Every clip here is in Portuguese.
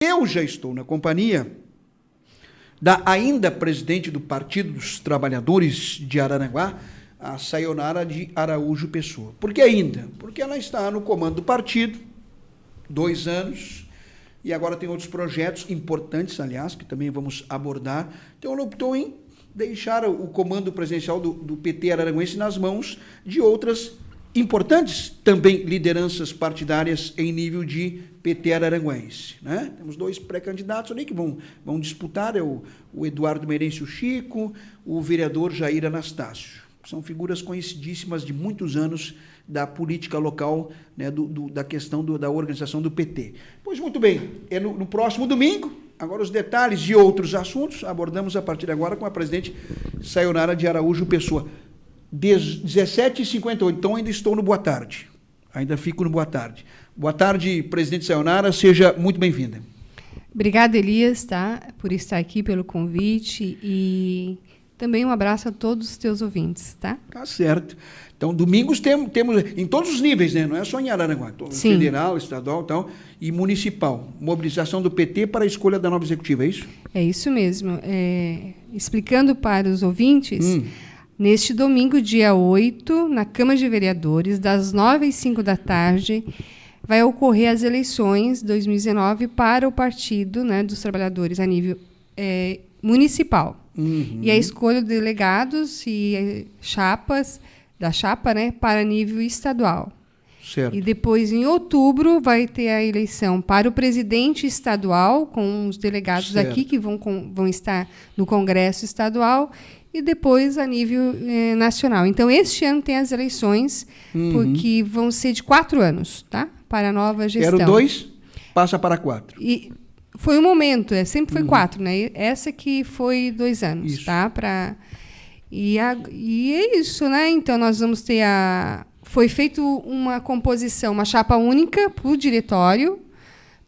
Eu já estou na companhia da ainda presidente do Partido dos Trabalhadores de Araranguá, a Sayonara de Araújo Pessoa. Por que ainda? Porque ela está no comando do partido, 2 anos, e agora tem outros projetos importantes, aliás, que também vamos abordar. Então, ela optou em deixar o comando presidencial do PT araranguense nas mãos de outras importantes também lideranças partidárias em nível de PT araranguense, né? Temos 2 pré-candidatos ali que vão disputar, o Eduardo Meirense, o Chico, o vereador Jair Anastácio. São figuras conhecidíssimas de muitos anos da política local, né, da questão da organização do PT. Pois muito bem, é no próximo domingo. Agora os detalhes e outros assuntos abordamos a partir de agora com a presidente Sayonara de Araújo Pessoa. 17h58, então ainda estou no boa tarde. Ainda fico no boa tarde. Boa tarde, presidente Sayonara, seja muito bem-vinda. Obrigada, Elias, por estar aqui, pelo convite, e também um abraço a todos os teus ouvintes, tá? Tá certo. Então, domingos temos em todos os níveis, né? Não é só em Araranguá, Sim. Federal, estadual e municipal. Mobilização do PT para a escolha da nova executiva, é isso? É isso mesmo. Explicando para os ouvintes, neste domingo, dia 8, na Câmara de Vereadores, das 9h05 da tarde, vai ocorrer as eleições 2019 para o Partido, né, dos Trabalhadores a nível municipal. E a escolha de delegados e chapas, da chapa, né, para nível estadual. Certo. E depois, em outubro, vai ter a eleição para o presidente estadual, com os delegados aqui que vão estar no Congresso Estadual, e depois a nível nacional. Então, este ano tem as eleições, porque vão ser de 4 anos, tá? Para a nova gestão. Era 2, passa para 4. E foi um momento, sempre foi 4, né? Essa que foi 2 anos, isso. Tá? E é isso, né? Então, nós vamos ter Foi feita uma composição, uma chapa única para o diretório.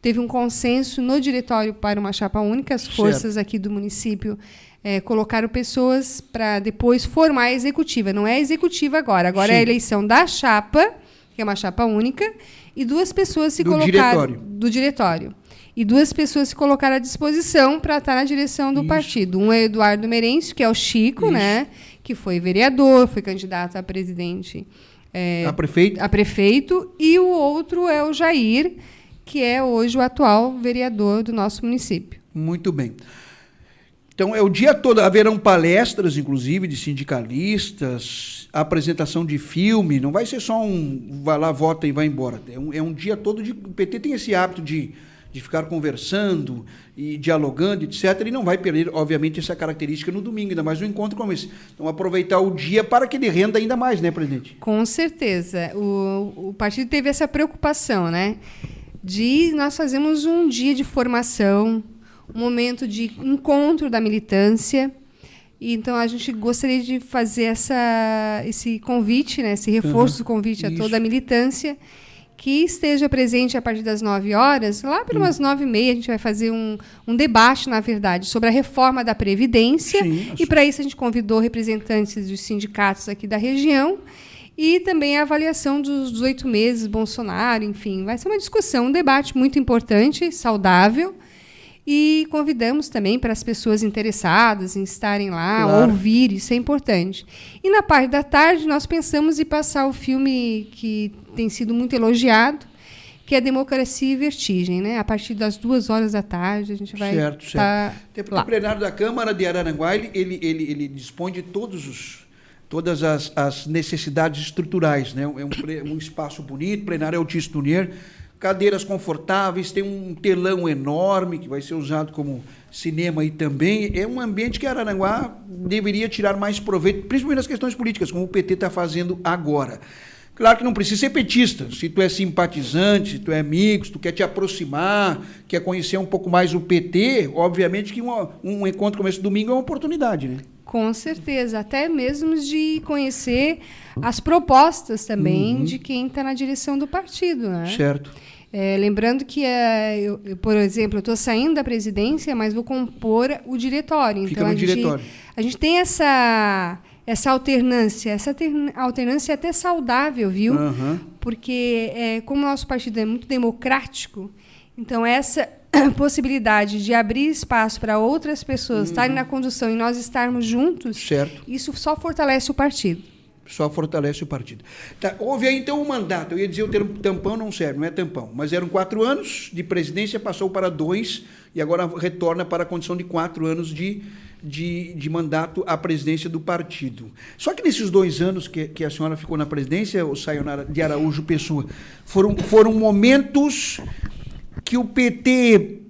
Teve um consenso no diretório para uma chapa única. As forças aqui do município colocaram pessoas para depois formar a executiva. Não é a executiva agora. Agora é a eleição da chapa, que é uma chapa única, e 2 pessoas se colocaram... Do diretório. E 2 pessoas se colocaram à disposição para estar na direção do partido. Um é o Eduardo Meirense, que é o Chico, né? Que foi vereador, foi candidato a presidente... a prefeito, e o outro é o Jair, que é hoje o atual vereador do nosso município. Muito bem. Então, é o dia todo, haverão palestras, inclusive, de sindicalistas, apresentação de filme, não vai ser só vai lá, vota e vai embora. É um dia todo o PT tem esse hábito de ficar conversando e dialogando, etc., e não vai perder, obviamente, essa característica no domingo, ainda mais um encontro como esse. Então, aproveitar o dia para que ele renda ainda mais, né, presidente? Com certeza. O partido teve essa preocupação, né, de nós fazermos um dia de formação, um momento de encontro da militância. E, então, a gente gostaria de fazer esse convite, né, esse reforço do convite a toda a militância, que esteja presente a partir das 9 horas, lá pelas 9h30, a gente vai fazer um debate, na verdade, sobre a reforma da Previdência. E, para isso, a gente convidou representantes dos sindicatos aqui da região e também a avaliação dos 18 meses Bolsonaro, enfim. Vai ser uma discussão, um debate muito importante, saudável, e convidamos também para as pessoas interessadas em estarem lá, ouvir, isso é importante. E na parte da tarde nós pensamos em passar o filme que tem sido muito elogiado, que é Democracia e Vertigem, né? A partir das 2 horas da tarde a gente vai estar Até porque o plenário da Câmara de Araranguá, ele dispõe de todas as necessidades estruturais, né? É um espaço bonito, plenário Altice Tunier, cadeiras confortáveis, tem um telão enorme que vai ser usado como cinema e também. É um ambiente que Araranguá deveria tirar mais proveito, principalmente nas questões políticas, como o PT está fazendo agora. Claro que não precisa ser petista. Se tu é simpatizante, se tu é amigo, se tu quer te aproximar, quer conhecer um pouco mais o PT, obviamente que um encontro como esse domingo é uma oportunidade, né? Com certeza, até mesmo de conhecer as propostas também de quem está na direção do partido, né? Certo. Lembrando que, por exemplo, eu estou saindo da presidência, mas vou compor o diretório. Fica no diretório. A gente tem essa alternância. Essa alternância é até saudável, viu? Porque, como o nosso partido é muito democrático, então possibilidade de abrir espaço para outras pessoas estarem na condução e nós estarmos juntos, certo. Isso só fortalece o partido. Só fortalece o partido. Tá, houve aí, então, um mandato. Eu ia dizer o termo tampão não serve, não é tampão. Mas eram 4 anos de presidência, passou para 2 e agora retorna para a condição de 4 anos de mandato à presidência do partido. Só que nesses 2 anos que a senhora ficou na presidência, o Sayonara de Araújo Pessoa, foram momentos que o PT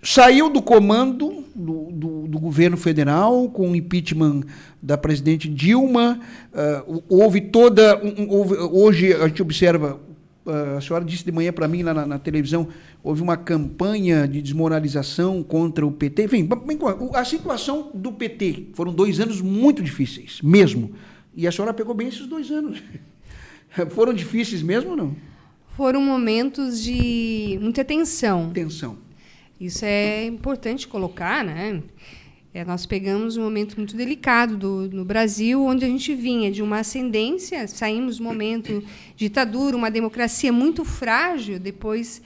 saiu do comando do governo federal, com o impeachment da presidente Dilma. Houve toda... hoje a gente observa, a senhora disse de manhã para mim lá na televisão, houve uma campanha de desmoralização contra o PT. Enfim, a situação do PT, foram 2 anos muito difíceis, mesmo. E a senhora pegou bem esses 2 anos. Foram difíceis mesmo ou não? Foram momentos de muita tensão. Tensão. Isso é importante colocar, né? Nós pegamos um momento muito delicado no Brasil, onde a gente vinha de uma ascendência, saímos do momento de ditadura, uma democracia muito frágil, depois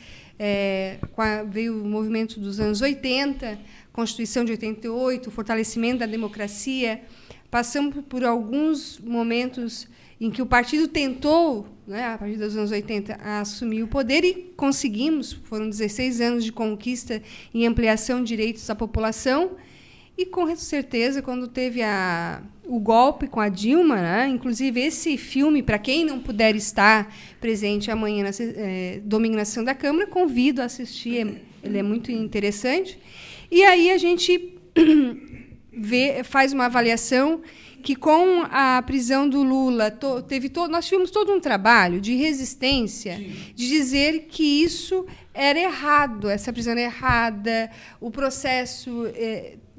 veio o movimento dos anos 80, Constituição de 88, o fortalecimento da democracia. Passamos por alguns momentos em que o partido tentou, né, a partir dos anos 80, assumir o poder e conseguimos. Foram 16 anos de conquista e ampliação de direitos da população. E, com certeza, quando teve o golpe com a Dilma, né, inclusive esse filme, para quem não puder estar presente amanhã, domingo na sessão da Câmara, convido a assistir, ele é muito interessante. E aí a gente faz uma avaliação que, com a prisão do Lula, nós tivemos todo um trabalho de resistência, sim, de dizer que isso era errado, essa prisão era errada, o processo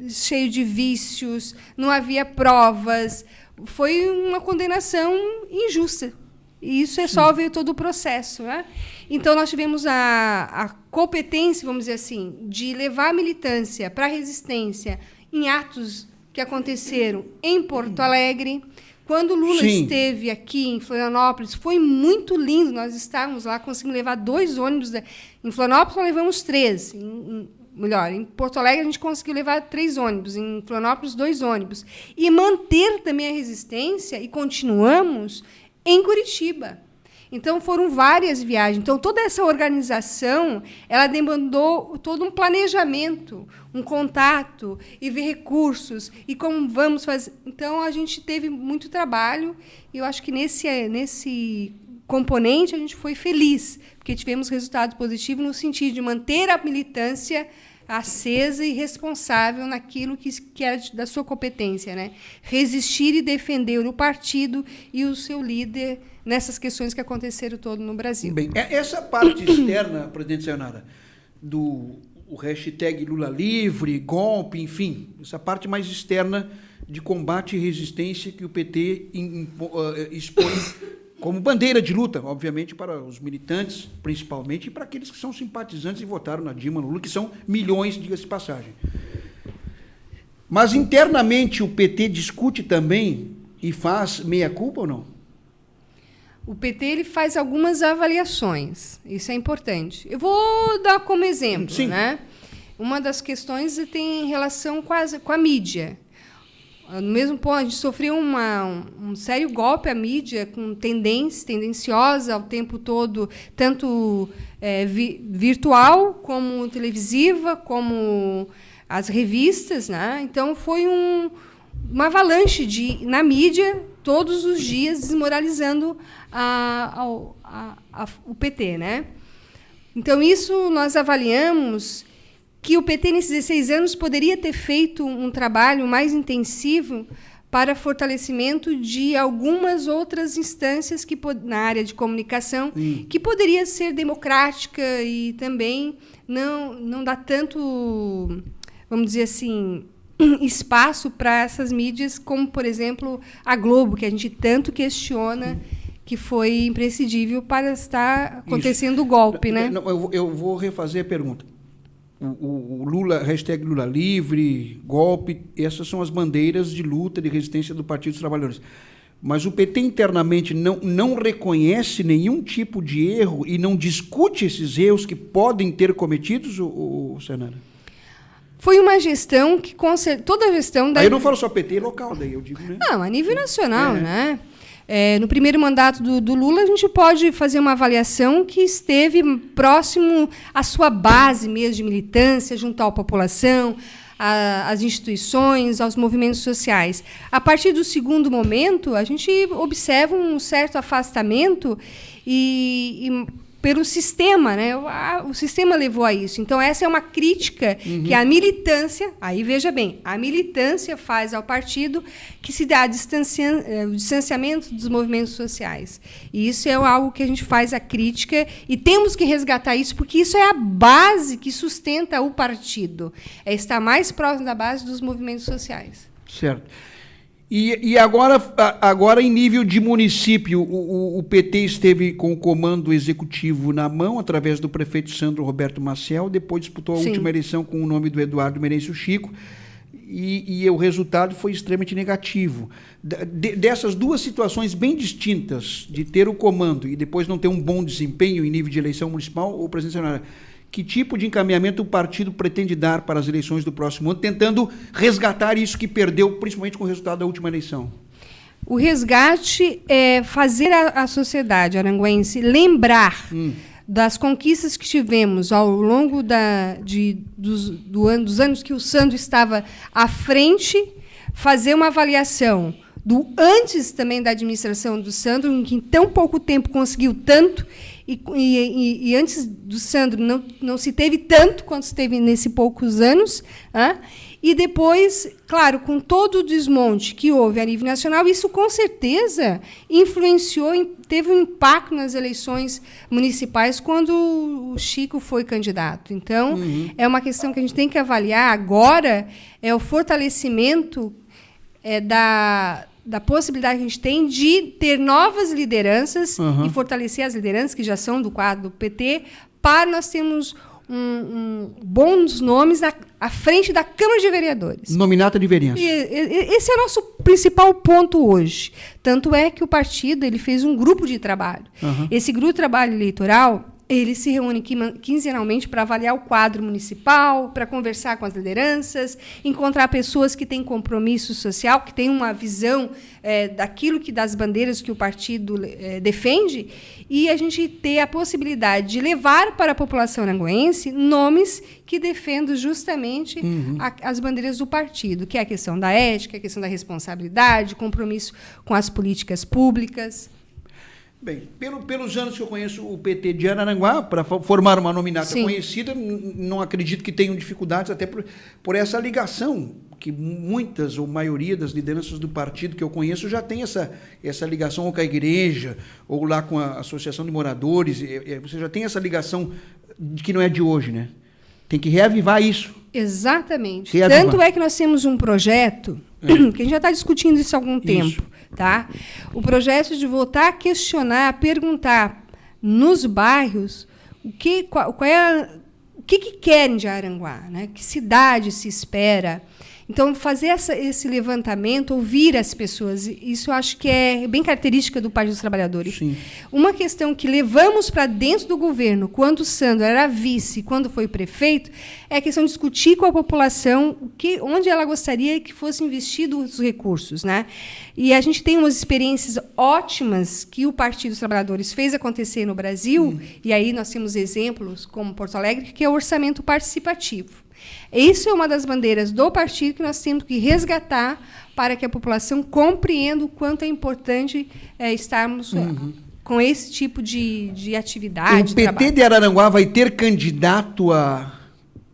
cheio de vícios, não havia provas, foi uma condenação injusta. E isso resolve todo o processo, né? Então, nós tivemos a competência, vamos dizer assim, de levar a militância para a resistência em atos que aconteceram em Porto Alegre. Quando o Lula sim, esteve aqui em Florianópolis, foi muito lindo. Nós estávamos lá, conseguimos levar 2 ônibus. Em Florianópolis, nós levamos 3. Em Porto Alegre, a gente conseguiu levar 3 ônibus. Em Florianópolis, 2 ônibus. E manter também a resistência, e continuamos, em Curitiba. Então, foram várias viagens. Então, toda essa organização, ela demandou todo um planejamento, um contato, e ver recursos, e como vamos fazer. Então, a gente teve muito trabalho, e eu acho que nesse componente a gente foi feliz, porque tivemos resultado positivo no sentido de manter a militância acesa e responsável naquilo que era da sua competência, né? Resistir e defender o partido e o seu líder nessas questões que aconteceram todo no Brasil. Bem, essa parte externa, presidente Sayonara, o hashtag Lula livre, golpe, enfim, essa parte mais externa de combate e resistência que o PT expõe como bandeira de luta, obviamente, para os militantes, principalmente, e para aqueles que são simpatizantes e votaram na Dilma, no Lula, que são milhões, diga-se de passagem. Mas, internamente, o PT discute também e faz meia-culpa ou não? O PT ele faz algumas avaliações, isso é importante. Eu vou dar como exemplo. Sim. Né? Uma das questões tem relação quase com a mídia. No mesmo ponto, a gente sofreu um sério golpe à mídia, com tendenciosa o tempo todo, tanto virtual, como televisiva, como as revistas. Né? Então, foi uma avalanche na mídia, todos os dias, desmoralizando o PT. Né? Então, isso nós avaliamos que o PT, nesses 16 anos, poderia ter feito um trabalho mais intensivo para fortalecimento de algumas outras instâncias na área de comunicação, que poderia ser democrática e também não dar tanto, vamos dizer assim, espaço para essas mídias, como, por exemplo, a Globo, que a gente tanto questiona, que foi imprescindível para estar acontecendo o golpe. Né? Eu vou refazer a pergunta. O Lula, hashtag Lula livre, golpe, essas são as bandeiras de luta, de resistência do Partido dos Trabalhadores. mas o PT internamente não reconhece nenhum tipo de erro e não discute esses erros que podem ter cometidos, Saionara? Foi uma gestão que, toda a gestão... Aí eu não falo só PT local, daí eu digo, né? Não, a nível nacional, né? No primeiro mandato do Lula, a gente pode fazer uma avaliação que esteve próximo à sua base mesmo de militância, junto à população, às instituições, aos movimentos sociais. A partir do segundo momento, a gente observa um certo afastamento pelo sistema, né? O sistema levou a isso. Então, essa é uma crítica que a militância, aí veja bem, a militância faz ao partido, que se dá o distanciamento dos movimentos sociais. E isso é algo que a gente faz a crítica e temos que resgatar isso, porque isso é a base que sustenta o partido. É estar mais próximo da base dos movimentos sociais. Certo. E agora, em nível de município, o PT esteve com o comando executivo na mão, através do prefeito Sandro Roberto Maciel, depois disputou a última eleição com o nome do Eduardo Merencio Chico, e o resultado foi extremamente negativo. Dessas duas situações bem distintas, de ter o comando e depois não ter um bom desempenho em nível de eleição municipal, o presidente Saionara, que tipo de encaminhamento o partido pretende dar para as eleições do próximo ano, tentando resgatar isso que perdeu, principalmente com o resultado da última eleição? O resgate é fazer a sociedade aranguense lembrar das conquistas que tivemos ao longo dos anos que o Sandro estava à frente, fazer uma avaliação do antes também da administração do Sandro, em que em tão pouco tempo conseguiu tanto, e antes do Sandro não se teve tanto quanto se teve nesses poucos anos, e depois, claro, com todo o desmonte que houve a nível nacional, isso com certeza influenciou, teve um impacto nas eleições municipais quando o Chico foi candidato. Então, é uma questão que a gente tem que avaliar agora, é o fortalecimento da possibilidade que a gente tem de ter novas lideranças e fortalecer as lideranças que já são do quadro do PT, para nós termos bons nomes à frente da Câmara de Vereadores. Nominata de vereança. Esse é o nosso principal ponto hoje. Tanto é que o partido ele fez um grupo de trabalho. Esse grupo de trabalho eleitoral, ele se reúne quinzenalmente para avaliar o quadro municipal, para conversar com as lideranças, encontrar pessoas que têm compromisso social, que têm uma visão das bandeiras que o partido defende, e a gente ter a possibilidade de levar para a população aranguense nomes que defendam justamente as bandeiras do partido, que é a questão da ética, a questão da responsabilidade, compromisso com as políticas públicas. Bem, pelos anos que eu conheço o PT de Araranguá, para formar uma nominata conhecida, não acredito que tenham dificuldades, até por essa ligação, que muitas ou maioria das lideranças do partido que eu conheço já tem essa ligação ou com a igreja, ou lá com a Associação de Moradores. Você já tem essa ligação que não é de hoje, né? Tem que reavivar isso. Exatamente. Tanto é que nós temos um projeto, que a gente já está discutindo isso há algum tempo. Tá? O projeto de voltar a questionar, a perguntar nos bairros o que querem de Araranguá, né? Que cidade se espera. Então, fazer esse levantamento, ouvir as pessoas, isso eu acho que é bem característica do Partido dos Trabalhadores. Sim. Uma questão que levamos para dentro do governo, quando o Sandro era vice, quando foi prefeito, é a questão de discutir com a população onde ela gostaria que fossem investidos os recursos, né? E a gente tem umas experiências ótimas que o Partido dos Trabalhadores fez acontecer no Brasil, e aí nós temos exemplos como Porto Alegre, que é o orçamento participativo. Isso é uma das bandeiras do partido que nós temos que resgatar para que a população compreenda o quanto é importante estarmos com esse tipo de atividade. O PT de Araranguá vai ter candidato a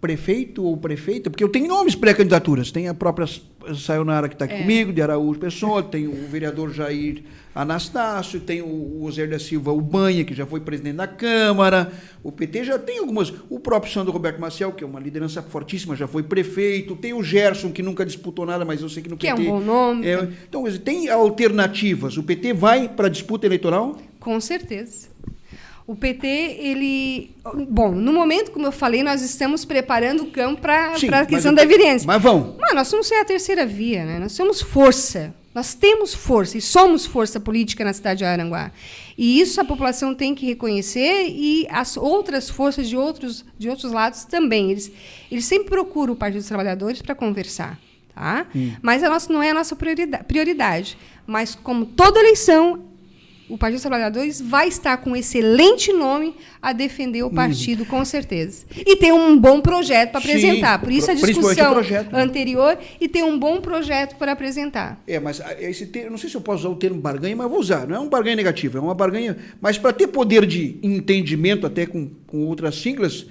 prefeito ou prefeita? Porque eu tenho nomes pré-candidaturas. Tem a própria Saionara, que está aqui comigo, de Araújo Pessoa, tem o vereador Jair Anastácio, tem o Zé da Silva Ubanha, que já foi presidente da Câmara. O PT já tem algumas. O próprio Sandro Roberto Maciel, que é uma liderança fortíssima, já foi prefeito. Tem o Gerson, que nunca disputou nada, mas eu sei que no PT... Que é um bom nome. Então, tem alternativas. O PT vai para a disputa eleitoral? Com certeza. O PT, ele... Bom, no momento, como eu falei, nós estamos preparando o campo para a questão da evidência. Mas vamos. Nós somos a terceira via, né? Nós somos força. Nós temos força e somos força política na cidade de Araranguá. E isso a população tem que reconhecer e as outras forças de outros lados também. Eles sempre procuram o Partido dos Trabalhadores para conversar. Tá? Mas não é a nossa prioridade. Mas, como toda eleição, o Partido dos Trabalhadores vai estar com um excelente nome a defender o partido, com certeza. E tem um bom projeto para apresentar. Por isso a discussão anterior, e tem um bom projeto para apresentar. Mas esse termo, não sei se eu posso usar o termo barganha, mas vou usar. Não é uma barganha negativa, é uma barganha... Mas para ter poder de entendimento, até com outras siglas,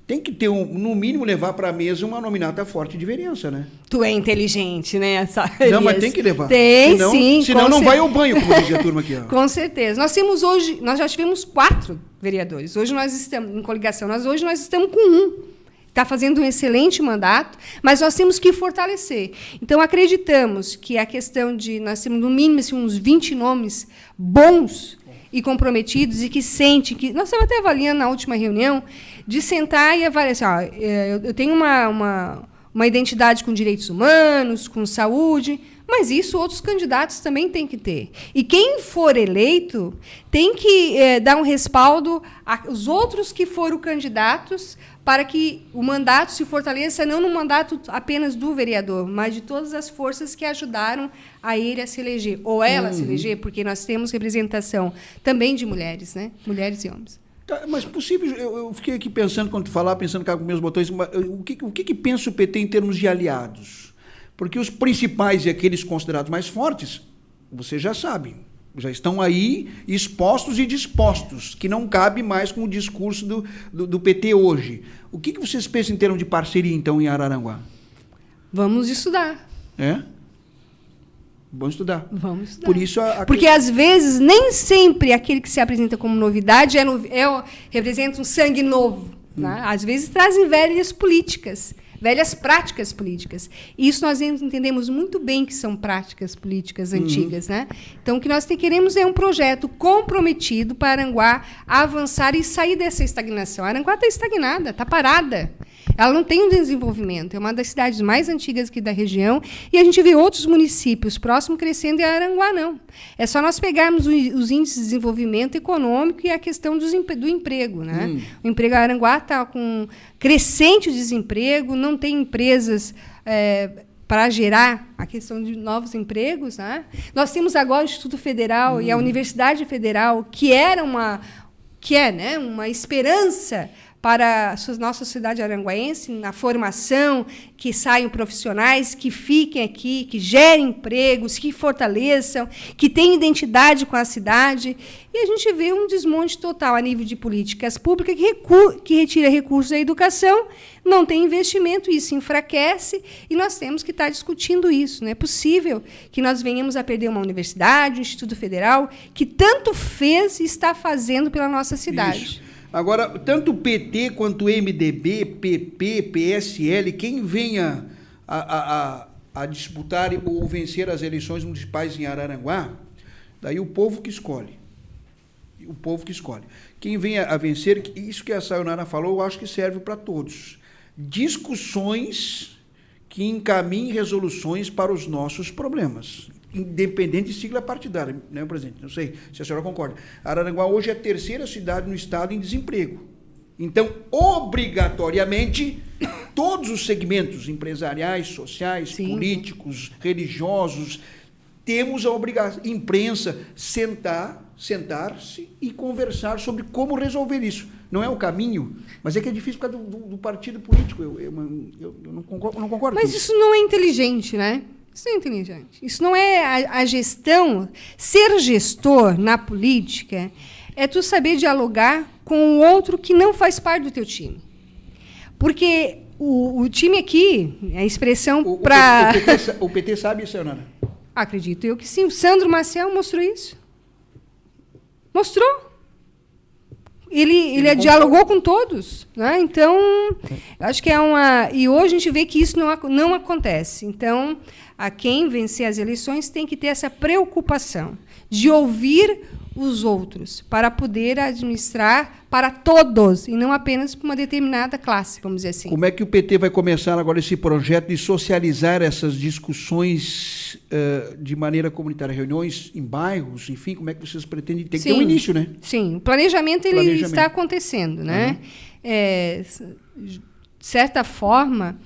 tem que ter, no mínimo, levar para a mesa uma nominata forte de vereança, né? Tu é inteligente, né? Não, mas tem que levar. Tem, sim. Senão não vai ao banho, como dizia a turma aqui. Ó. Com certeza. Nós já tivemos 4 vereadores. Hoje nós estamos em coligação. Hoje nós estamos com 1. Está fazendo um excelente mandato, mas nós temos que fortalecer. Então, acreditamos que a questão de... Nós temos, no mínimo, assim, uns 20 nomes bons e comprometidos e que sentem que... Nós estamos até avaliando na última reunião de sentar e avaliar. Assim, eu tenho uma identidade com direitos humanos, com saúde, mas isso outros candidatos também têm que ter. E quem for eleito tem que dar um respaldo aos outros que foram candidatos para que o mandato se fortaleça, não no mandato apenas do vereador, mas de todas as forças que ajudaram a ele a se eleger, ou ela a se eleger, porque nós temos representação também de mulheres, né? Mulheres e homens. Tá, mas possível, eu fiquei aqui pensando, quando tu falar, pensando cá com meus botões, o que pensa o PT em termos de aliados? Porque os principais e aqueles considerados mais fortes, você já sabe, já estão aí expostos e dispostos, que não cabe mais com o discurso do PT hoje. O que vocês pensam em termos de parceria, então, em Araranguá? Vamos estudar. É? Vamos estudar. Vamos estudar. Por isso porque, às vezes, nem sempre aquele que se apresenta como novidade representa um sangue novo. Né? Às vezes, trazem velhas políticas, velhas práticas políticas. E isso nós entendemos muito bem que são práticas políticas antigas. Né? Então, o que nós queremos é um projeto comprometido para Aranguá avançar e sair dessa estagnação. A Aranguá está estagnada, está parada. Ela não tem um desenvolvimento. É uma das cidades mais antigas aqui da região. E a gente vê outros municípios próximos crescendo e a Aranguá não. É só nós pegarmos os índices de desenvolvimento econômico e a questão do emprego. Né? O emprego, a Aranguá está com crescente o desemprego, não tem empresas para gerar a questão de novos empregos. Né? Nós temos agora o Instituto Federal e a Universidade Federal, que é né, uma esperança para a nossa cidade aranguaense, na formação, que saiam profissionais, que fiquem aqui, que gerem empregos, que fortaleçam, que tenham identidade com a cidade. E a gente vê um desmonte total a nível de políticas públicas que retira recursos da educação, não tem investimento, isso enfraquece, e nós temos que estar discutindo isso. Não é possível que nós venhamos a perder uma universidade, um Instituto Federal, que tanto fez e está fazendo pela nossa cidade. Isso. Agora, tanto o PT quanto o MDB, PP, PSL, quem venha a disputar ou vencer as eleições municipais em Araranguá, daí o povo que escolhe. O povo que escolhe. Quem venha a vencer, isso que a Sayonara falou, eu acho que serve para todos. Discussões que encaminhem resoluções para os nossos problemas, independente de sigla partidária, né, presidente? Não sei se a senhora concorda. Araranguá hoje é a 3ª cidade no estado em desemprego. Então, obrigatoriamente, todos os segmentos empresariais, sociais, políticos, religiosos, temos a obrigação, imprensa, sentar-se e conversar sobre como resolver isso. Não é o caminho, mas é que é difícil por causa do partido político. Eu não concordo mas com isso não é inteligente, né? Isso não é inteligente. Isso não é a gestão. Ser gestor na política é tu saber dialogar com o outro que não faz parte do teu time. Porque o time aqui, a expressão para... O PT sabe isso, Sayonara? Acredito eu que sim. O Sandro Maciel mostrou isso. Mostrou. Ele dialogou com todos. Né? Então, acho que é uma... E hoje a gente vê que isso não acontece. Então, a quem vencer as eleições tem que ter essa preocupação de ouvir os outros, para poder administrar para todos, e não apenas para uma determinada classe, vamos dizer assim. Como é que o PT vai começar agora esse projeto de socializar essas discussões de maneira comunitária? Reuniões em bairros, enfim, como é que vocês pretendem? Tem que ter um início, né? Sim, o planejamento, ele está acontecendo, né? De certa forma,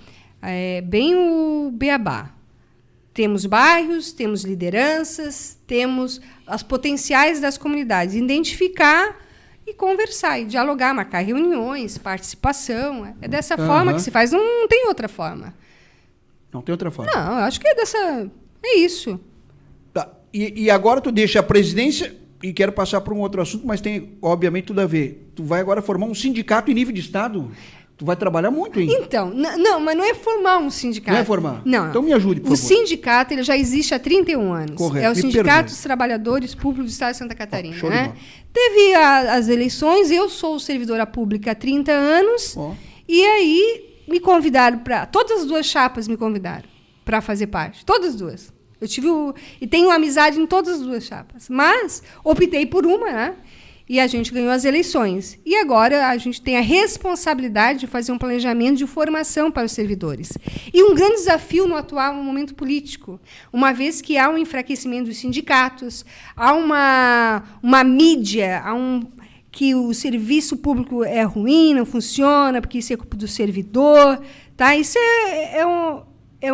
bem o beabá. Temos bairros, temos lideranças, temos as potenciais das comunidades. Identificar e conversar, e dialogar, marcar reuniões, participação. É dessa forma que se faz, não tem outra forma. Não tem outra forma? Não, eu acho que é isso. Tá. E agora tu deixa a presidência, e quero passar para um outro assunto, mas tem, obviamente, tudo a ver. Tu vai agora formar um sindicato em nível de Estado? Tu vai trabalhar muito, hein? Então, não, mas não é formar um sindicato. Não é formar? Não. Então me ajude, por favor. O sindicato, ele já existe há 31 anos. Correto. É o Sindicato dos Trabalhadores Públicos do Estado de Santa Catarina. Show de bola. Teve as eleições, eu sou servidora pública há 30 anos, e aí me convidaram para... Todas as duas chapas me convidaram para fazer parte. Todas as duas. Eu tive e tenho amizade em todas as duas chapas. Mas optei por uma, né? E a gente ganhou as eleições. E agora a gente tem a responsabilidade de fazer um planejamento de formação para os servidores. E um grande desafio no atual momento político, uma vez que há um enfraquecimento dos sindicatos, há uma mídia, que o serviço público é ruim, não funciona, porque isso é culpa do servidor. Tá? Isso é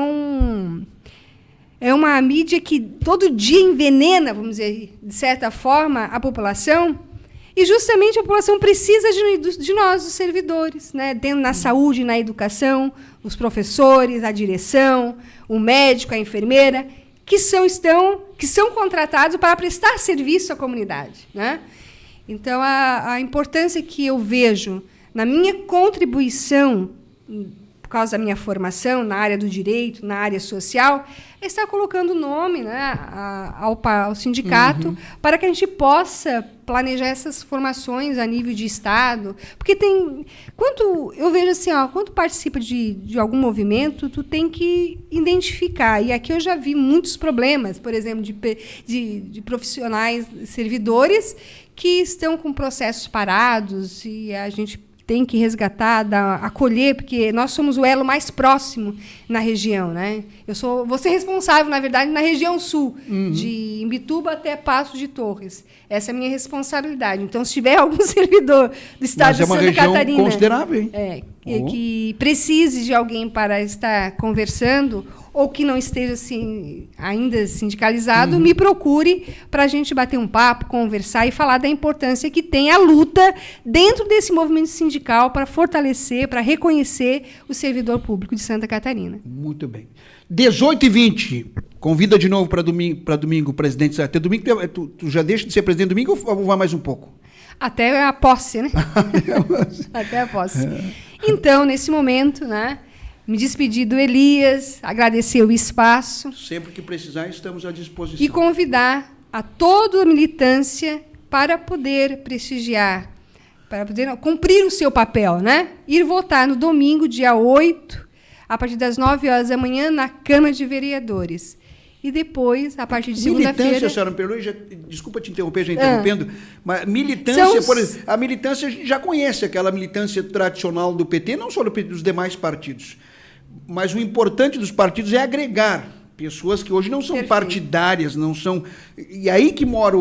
uma mídia que todo dia envenena, vamos dizer, de certa forma, a população. E, justamente, a população precisa de nós, os servidores, né? Dentro na saúde, na educação, os professores, a direção, o médico, a enfermeira, que são contratados para prestar serviço à comunidade, né? Então, a importância que eu vejo na minha contribuição, por causa da minha formação na área do direito, na área social, é estar colocando o nome, né, ao sindicato, para que a gente possa planejar essas formações a nível de Estado. Porque eu vejo assim, quando participa de algum movimento, tu tem que identificar. E aqui eu já vi muitos problemas, por exemplo, de profissionais servidores que estão com processos parados, e a gente tem que resgatar, acolher, porque nós somos o elo mais próximo na região, né? Vou ser responsável, na verdade, na região sul, de Imbituba até Passo de Torres. Essa é a minha responsabilidade. Então, se tiver algum servidor do estado de Santa Catarina... Mas é uma região considerável, hein? Que precise de alguém para estar conversando, ou que não esteja ainda sindicalizado, me procure para a gente bater um papo, conversar e falar da importância que tem a luta dentro desse movimento sindical para fortalecer, para reconhecer o servidor público de Santa Catarina. Muito bem. 18h20, convida de novo para domingo, presidente. Até domingo, tu já deixa de ser presidente domingo ou vai mais um pouco? Até a posse, né? Até a posse. Então, nesse momento, né? Me despedir do Elias, agradecer o espaço. Sempre que precisar, estamos à disposição. E convidar a toda a militância para poder prestigiar, para poder cumprir o seu papel, né? Ir votar no domingo, dia 8, a partir das 9 horas da manhã, na Câmara de Vereadores. E depois, a partir de segunda-feira... Militância, senhora me perdoe, desculpa te interromper, já interrompendo, mas militância, por exemplo, a militância, a gente já conhece aquela militância tradicional do PT, não só dos demais partidos. Mas o importante dos partidos é agregar pessoas que hoje não são partidárias, não são... E aí que mora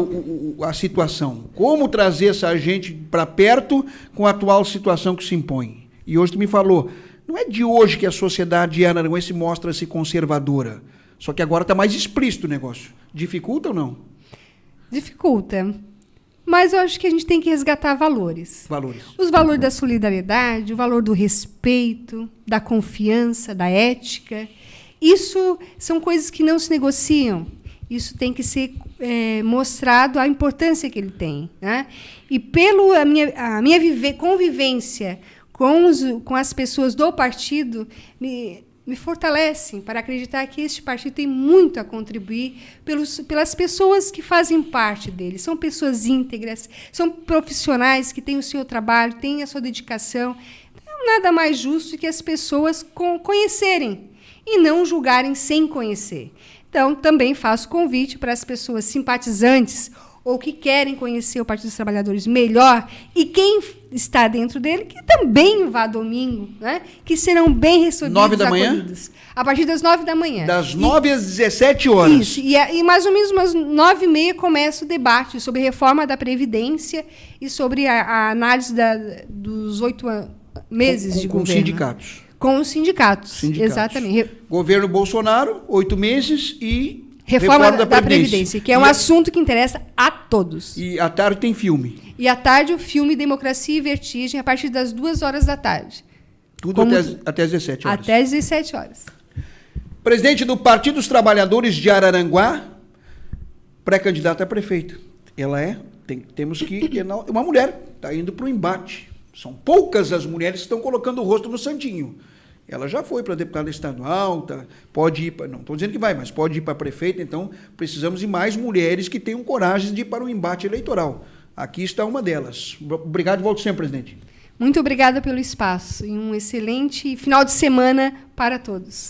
a situação. Como trazer essa gente para perto com a atual situação que se impõe? E hoje tu me falou, não é de hoje que a sociedade araranguense mostra-se conservadora, só que agora está mais explícito o negócio. Dificulta ou não? Dificulta. Mas eu acho que a gente tem que resgatar valores. Os valores da solidariedade, o valor do respeito, da confiança, da ética. Isso são coisas que não se negociam. Isso tem que ser mostrado a importância que ele tem, né? E a minha convivência com as pessoas do partido me fortalecem para acreditar que este partido tem muito a contribuir pelas pessoas que fazem parte dele. São pessoas íntegras, são profissionais que têm o seu trabalho, têm a sua dedicação. Então, nada mais justo que as pessoas conhecerem e não julgarem sem conhecer. Então, também faço convite para as pessoas simpatizantes ou que querem conhecer o Partido dos Trabalhadores melhor, e quem está dentro dele, que também vá domingo, né? Que serão bem recebidos. 9 da manhã? Acolhidos. A partir das 9 da manhã. Das 9 às 17 horas. Isso, e mais ou menos umas 9h30 começa o debate sobre reforma da Previdência e sobre a análise dos 8 meses de com governo. sindicatos. Com os sindicatos, exatamente. Governo Bolsonaro, 8 meses e reforma da Previdência, que é um assunto que interessa a todos. E à tarde tem filme. E à tarde o filme Democracia e Vertigem, a partir das 2h da tarde. Tudo até as 17 horas. Até as 17 horas. Presidente do Partido dos Trabalhadores de Araranguá, pré-candidata a prefeito. Ela temos que... Uma mulher está indo para o embate. São poucas as mulheres que estão colocando o rosto no santinho. Ela já foi para deputada estadual, pode ir para... Não estou dizendo que vai, mas pode ir para prefeita, então precisamos de mais mulheres que tenham coragem de ir para o embate eleitoral. Aqui está uma delas. Obrigado e volto sempre, presidente. Muito obrigada pelo espaço e um excelente final de semana para todos.